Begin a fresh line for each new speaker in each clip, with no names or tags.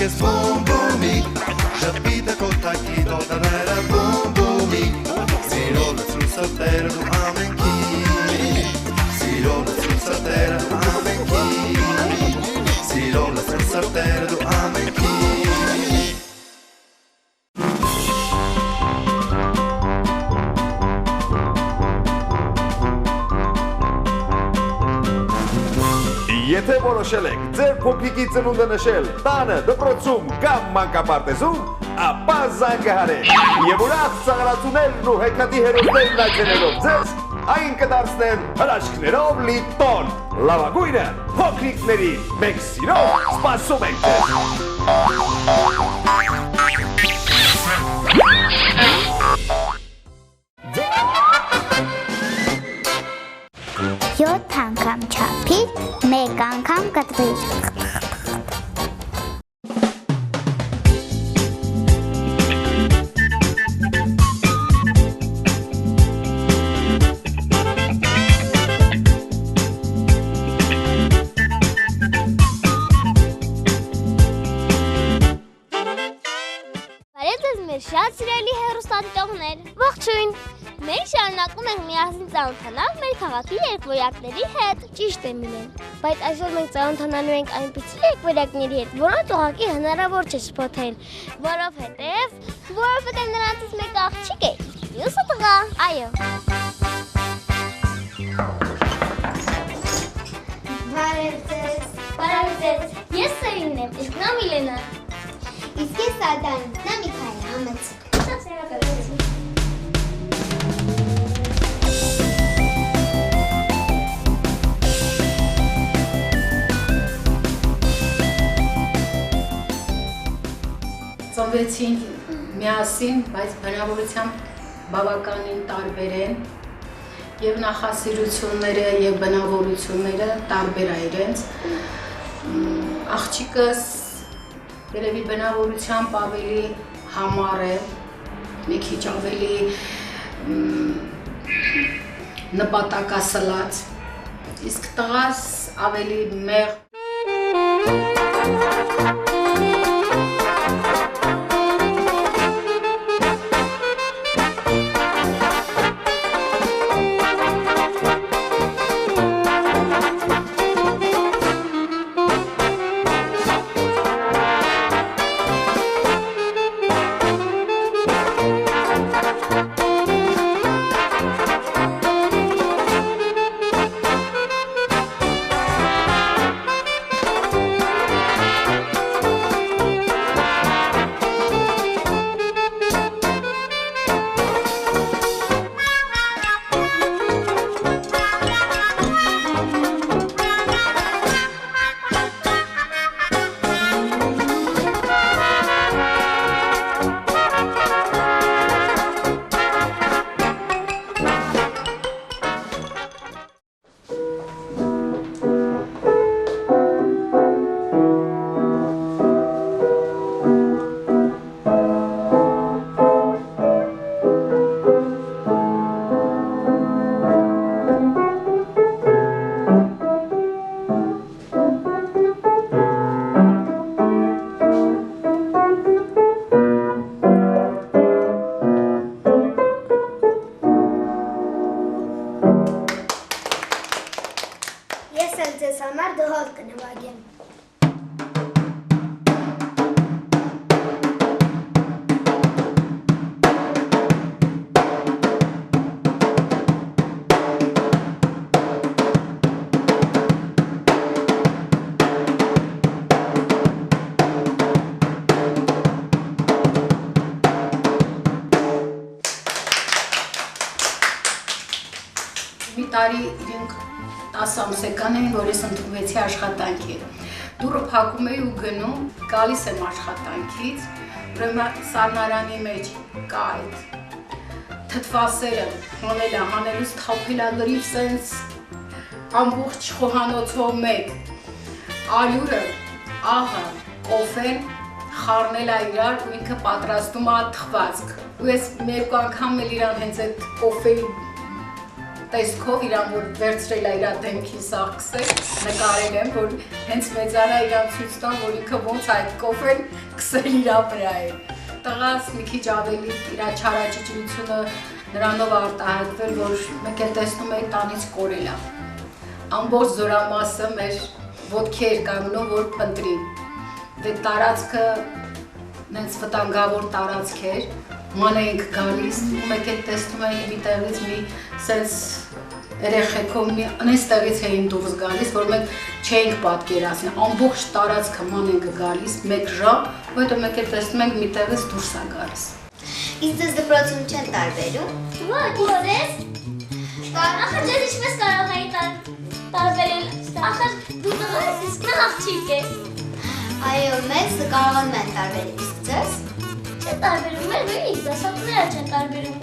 ես բումբումի Ժպիտը կոտակի դոտաները բումբումի Սիրո լծրու սրտերը դու ամենքի Սիրո լծրու սրտերը դու ամենքի Սիրո լծրու սրտերը դու ամենքի
Եթե որոշել եք ձեր փոքրիկի ծնունդը նշել տանը, դպրոցում կամ մանկապարտեզում, ապա զանգահարեք եւ ուրախ ծաղրացուներն ու հեքիաթի հերոսներն այցելելով ձեզ այն կդարձնեն հրաշքներով լի տոն։ Լավագույնը փոքրիկների մենք սիրով սպասում ենք ձեզ։
Յոթ անգամ չափիր, մեկ անգամ կտրիր։
Բարև ձեզ մեր շատ սիրելի հեռուստադիտողներ, ողջույն։ Մենք շարունակում ենք միասին ծանոթանալ մեր քաղաքի երկվորյակների հետ։ Ճիշտ է Միլեն, բայց այսօր մենք ծանոթանալու ենք այնպիսի երկվորյակների հետ, որոնց ուղղակի հնարավոր չէ շփոթել, որովհետև նրանցից մեկը աղջիկ է, մյուսը տղա։ Այո։ Բարև ձեզ։ Բարև ձեզ։ Ես Սերինն եմ, իսկ նա Միլենա։ Իսկ ես Ադան, նա Միքայելը, ամաց։ Շատ շնորհակալություն։
Ծնվեցին միասին, բայց բնավորությամբ բավականին տարբեր են եւ նախասիրությունները եւ բնավորությունները տարբեր է իրենց։ Աղջիկս երևի բնավորությամբ ավելի համառ է, մի քիչ ավելի նպատակասլաց, իսկ տղաս ավելի մեղ մի տարի իրենք 10 ամսական էին, որ ես ընդունվեցի աշխատանքի։ Դուռը փակում էի ու գնում, գալիս եմ աշխատանքից, ուրեմն սառնարանի մեջ կա այդ թթվասերը, հանելուց թափելա լրիվ սենց ամբողջ խոհանոցով մեկ, ալյուրը, աղը, կոֆեն, խառնել է իրար ու ինքը պատրաստում է թխվածք։ Ու ես մեկ անգամ էլ իրան հենց այդ կոֆեի տեսքով իրան որ վերցրել է իր դեմքի սաղքսել, նկարել եմ, որ հենց մեծանա իրան ցույց տան, որ ինքը ոնց այդ կոֆեն քսել իր վրա է։ Տղաս մի քիչ ավելի իր չարաճճիությունը նրանով արտահայտվել, որ մեկ էլ տեսնում էի տանից կորել է։ Ամբողջ զորամասը մեր ոտքի էր կանգնում, որ փնտրի։ Դե տարածքը նենց վտանգավոր տարածք էր, ման էինք գալիս, ու մեկ էլ տեսնում էինք մի տեղից մի սենց երեխեքով մի նենց տեղից էին դուրս գալիս, որ մենք չէինք պատկերացնի, ամբողջ տարածքը ման ենք գալիս, մեկ ժամ, ու հետո մեկ էլ տեսնում ենք մի տեղից դուրս է գալիս։
Իսկ դες դպրոցում չեն տարբերում։
Ոչ, ես ախր ես ինչպես կարող էի տարբերել, ախր դու տղա ես, իսկ նա աղջիկ է։
Այո, մեզ կարողանում են տարբերել, իսկ ձեզ։
Չեն տարբերում, մեր նույնիսկ դասատուները չեն տարբերում։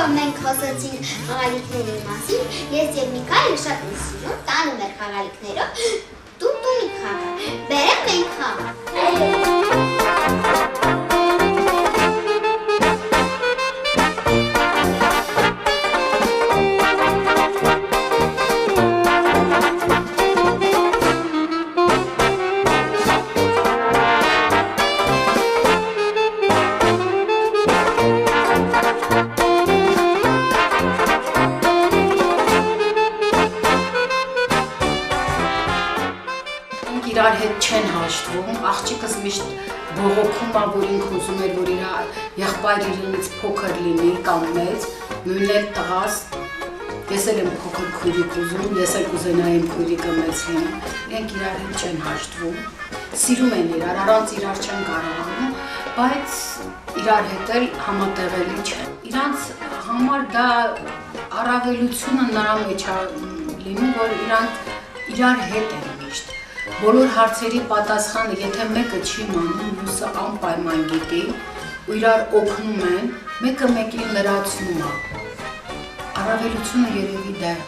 Մենք խոսեցինք խաղալիքների մասին, ես և Միքայելը շատ ենք սիրում, տանում էր խաղալիքներով, դու տունի խաղա, բերեմ մենք խաղա։
Իրար հետ չեն հաշտվում, աղջիկս միշտ բողոքում է, որ ինքը ուզում էր, որ իր եղբայրը իրենից փոքր լինի կամ մեծ, նույնն էլ տղաս, ես էլ եմ փոքր քույրիկ ուզում, ես էլ կուզենայի իմ քույրիկը մեծ լինի, իրենք իրար հետ չեն հաշտվում, սիրում են իրար, առանց իրար չեն կարողանում, բայց իրար հետ էլ համատեղելի չեն։ Իրանց համար դա առավելությունը նրա մեջ է լինում, որ իրանք իրար հետ են միշտ։ Բոլոր հարցերի պատասխանը, եթե մեկը չի մանում, մյուսը անպայման գիտի ու իրար օգնում են, մեկը մեկին լրացնում է։ Առավելությունը երևի դա է։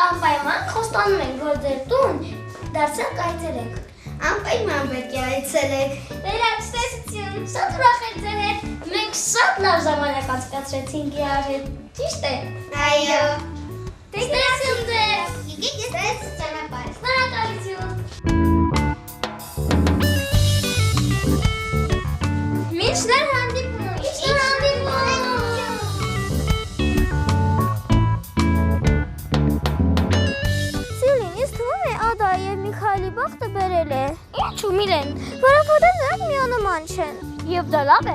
Անպայման խոստանում ենք, որ ձեր տուն դարձյալ կայցելենք։
Անպայման պետք է այցելեք։
Վերջտեսություն, շատ ուրախ եմ ձեր հետ։ Մենք շատ լավ ժամանակ անցկացրեցինք իրար հետ։ Ճիշտ է։
Այո։
Տեսնեցին ձեզ։
Եկեք ես ճանապարհ։
Շնորհակալություն։ Մինչդեռ հանդիպում։ Մինչդեռ հանդիպում։ Միքայելի բախտը բերել է։ Ինչու Միլեն, որովհետև նրանք միանման չեն։ Եվ դա լավ է,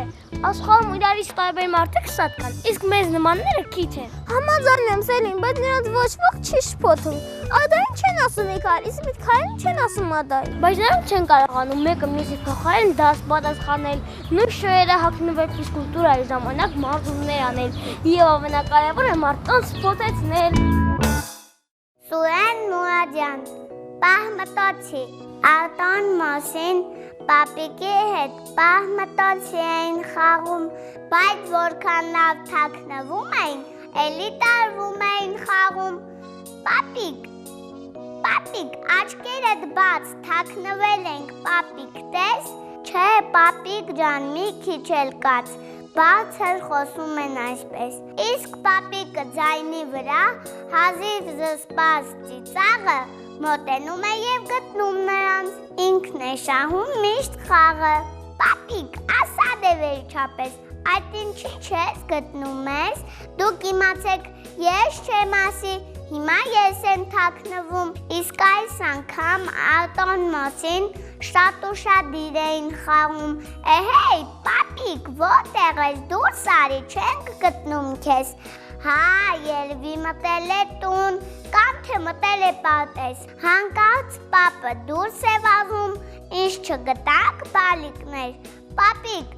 աշխարհում իրարից տարբեր մարդիկ շատ կան, իսկ մեզ նմանները քիչ են։ Համաձայն եմ Սելին, բայց նրանց ոչ ոք չի շփոթում։ Ադային չեն ասում Միքայել, իսկ Միքայելին չեն ասում Ադային։ Բայց նրանք չեն կարողանում մեկը մյուսի փոխարեն դաս պատասխանել, նույն շոյերը հագնվել ֆիզկուլտուրայի ժամանակ մարզումներ անել եւ ամենակարևորը մարդկանց շփոթեցնել։
Սուրեն Մուրադյան, պահմտոցի, Արտոն Մոսին, պապիկի հետ պահմտոցի էին խաղում, բայց որքան լավ թաքնվում էին, էլի տարվում էին խաղում։ Պապիկ, աչքերդ բաց, թաքնվել ենք, պապիկ, տես, չէ, պապիկ ջան, մի քիչ էլ կաց, բարձր խոսում են այսպես։ Իսկ պապիկը ձայնի վրա հազիվ զսպած ծիծաղը մոտենում է և գտնում նրանց, ինքն է շահում միշտ խաղը։ Պապիկ, ասա դե վերջապես, այդ ինչի չես գտնում ես, դուք իմացեք, ես չեմ ասի, Հիմա ես եմ թաքնվում, իսկ այս անգամ Արտոն մասին շատ ու շատ դիրեին խաղում։ Էհեյ, պապիկ, որտեղ ես, դուրս արի, չենք գտնում քեզ։ Հա, երևի մտել է տուն, կամ թե մտել է պատես։ Հանկարծ պապը դուրս է վազում, ինչ չգտանք բալիկներ։ Պապիկ,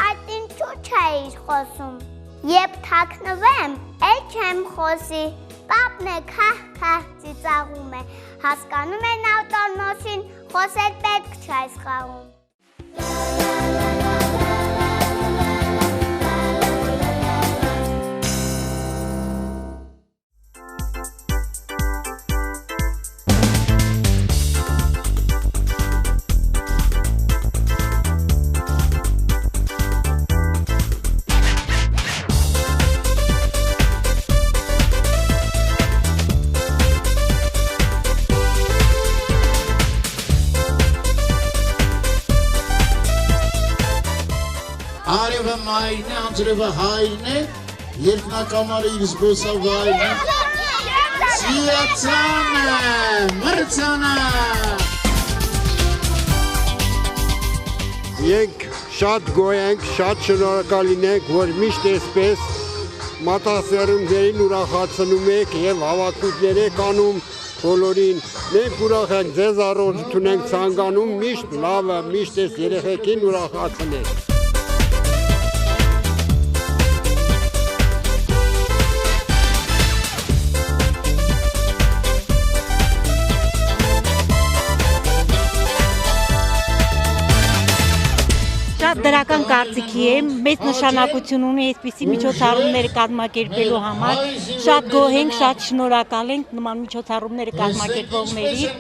այդ ինչու չէիր խոսում։ Երբ թաքնվեմ, էլ չեմ խոսի։ Պապն է քահ-քահ ծիծաղում է, հասկանում են Արտոն մասին, խոսել պետք չէ այս խաղում։
Արևը մայրն է, անձրևը հայրն է, երկնակամարը իր զբոսավայրն է, Սիացանը, մրցանը։
Մենք շատ գոհ ենք, շատ շնորհակալ ենք, որ միշտ այսպես մատասերումներին ուրախացնում եք եւ հավաքություններ եք անում բոլորին։ Մենք ուրախ ենք, ձեզ առողջություն ենք ցանկանում, միշտ լավը, միշտ այս երեխեքին ուրախացնեք։
Շատ դրական կարծիքի եմ, մեծ նշանակություն ունի այսպիսի միջոցառումները կազմակերպելու համար, շատ գոհ ենք, շատ շնորհակալ ենք նման միջոցառումները կազմակերպողներին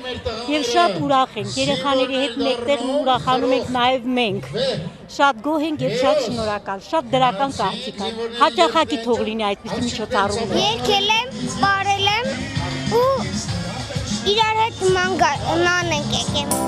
եւ շատ ուրախ ենք, երեխաների հետ մեկտեղ ուրախանում ենք նաեւ մենք, շատ գոհ ենք եւ շատ շնորհակալ, շատ դրական կարծիք է, հաճախակի թող լինի այսպիսի միջոցառումներ։
Եկել եմ, բարել եմ ու իրար հետ ման ենք եկել։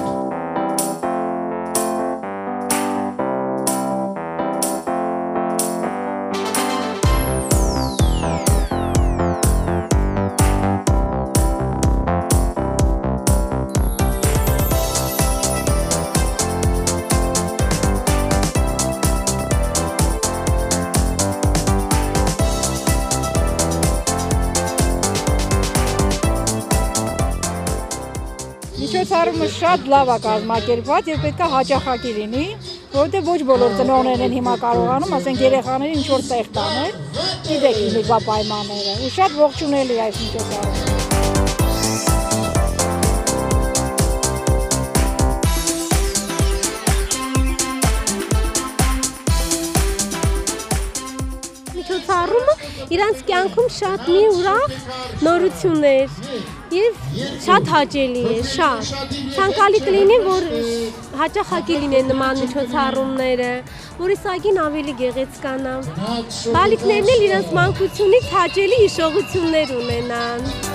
Միջոցառումը շատ լավ է կազմակերպված եւ պետք է հաճախակի լինի, որովհետեւ ոչ բոլոր ծնողներն են հիմա կարողանում, ասենք երեխաներին ինչ որ տեղ տանել, գիտեք հիմա պայմանները, ու շատ ողջունելի է այս միջոցառումը։
Միջոցառումը իրանց կյանքում շատ մի ուրախ նորություններ եւ շատ հաճելի է, շատ ցանկալի կլինի, որ հաճախակի լինեն նման միջոցառումները, որ իսագին ավելի գեղեցկանա։ Բալիկներն էլ իրանց մանկությունից հաճելի հիշողություններ ունենան։